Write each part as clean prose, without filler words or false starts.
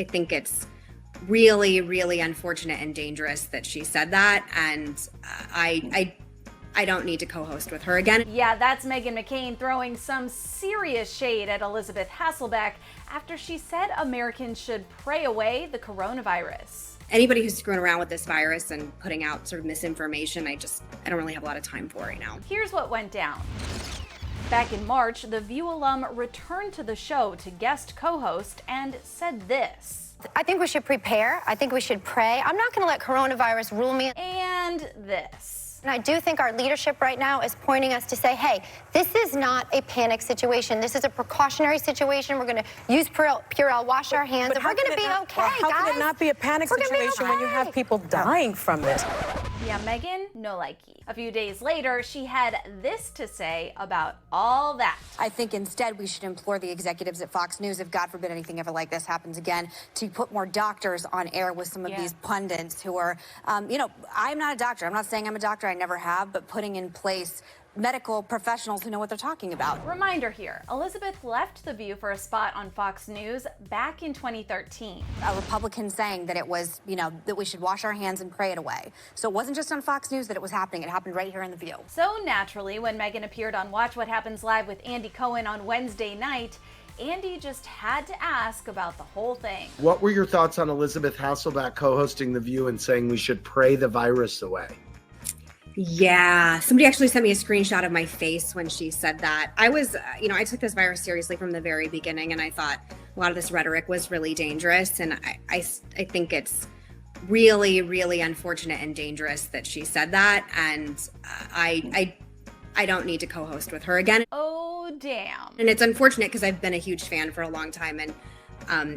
I think it's really, really unfortunate and dangerous that she said that. And I don't need to co-host with her again. Yeah, that's Meghan McCain throwing some serious shade at Elisabeth Hasselbeck after she said Americans should pray away the coronavirus. Anybody who's screwing around with this virus and putting out sort of misinformation, I don't really have a lot of time for right now. Here's what went down. Back in March, the View alum returned to the show to guest co-host and said this. I think we should prepare. I think we should pray. I'm not going to let coronavirus rule me. And this. And I do think our leadership right now is pointing us to say, hey, this is not a panic situation. This is a precautionary situation. We're going to use Purell, wash our hands, and we're going to be okay, guys. How can it not be a panic situation when you have people dying from this? Yeah, Meghan, no likey. A few days later, she had this to say about all that. I think instead we should implore the executives at Fox News, if God forbid anything ever like this happens again, to put more doctors on air with some of these pundits who are, I'm not a doctor. I'm not saying I'm a doctor. I never have, but putting in place medical professionals who know what they're talking about. Reminder here, Elisabeth left The View for a spot on Fox News back in 2013. A Republican saying that it was, that we should wash our hands and pray it away. So it wasn't just on Fox News that it was happening. It happened right here in The View. So naturally, when Meghan appeared on Watch What Happens Live with Andy Cohen on Wednesday night, Andy just had to ask about the whole thing. What were your thoughts on Elisabeth Hasselbeck co-hosting The View and saying we should pray the virus away? Yeah, somebody actually sent me a screenshot of my face when she said that. I was, I took this virus seriously from the very beginning, and I thought a lot of this rhetoric was really dangerous. And I think it's really, really unfortunate and dangerous that she said that. And I don't need to co-host with her again. Oh, damn. And it's unfortunate because I've been a huge fan for a long time. And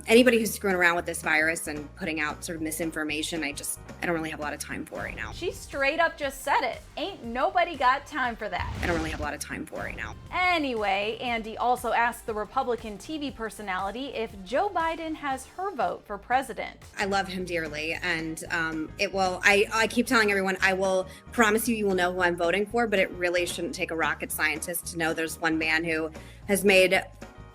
anybody who's screwing around with this virus and putting out sort of misinformation, I don't really have a lot of time for right now. She straight up just said it. Ain't nobody got time for that. I don't really have a lot of time for right now. Anyway, Andy also asked the Republican TV personality if Joe Biden has her vote for president. I love him dearly, and I keep telling everyone, I will promise you will know who I'm voting for, but it really shouldn't take a rocket scientist to know there's one man who has made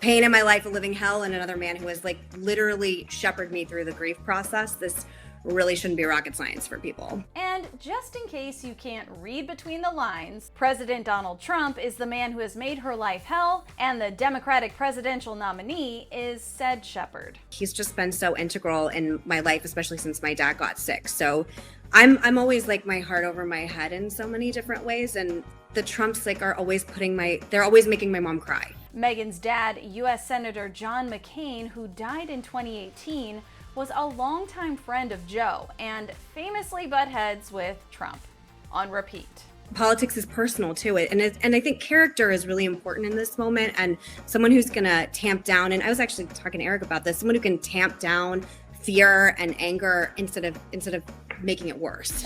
pain in my life a living hell, and another man who has literally shepherded me through the grief process. This really shouldn't be rocket science for people. And just in case you can't read between the lines, President Donald Trump is the man who has made her life hell, and the Democratic presidential nominee is said shepherd. He's just been so integral in my life, especially since my dad got sick. So I'm always my heart over my head in so many different ways, and the Trumps are always they're always making my mom cry. Meghan's dad, U.S. Senator John McCain, who died in 2018, was a longtime friend of Joe and famously butt heads with Trump. On repeat. Politics is personal too, and I think character is really important in this moment, and someone who's gonna tamp down, and I was actually talking to Eric about this, someone who can tamp down fear and anger instead of making it worse.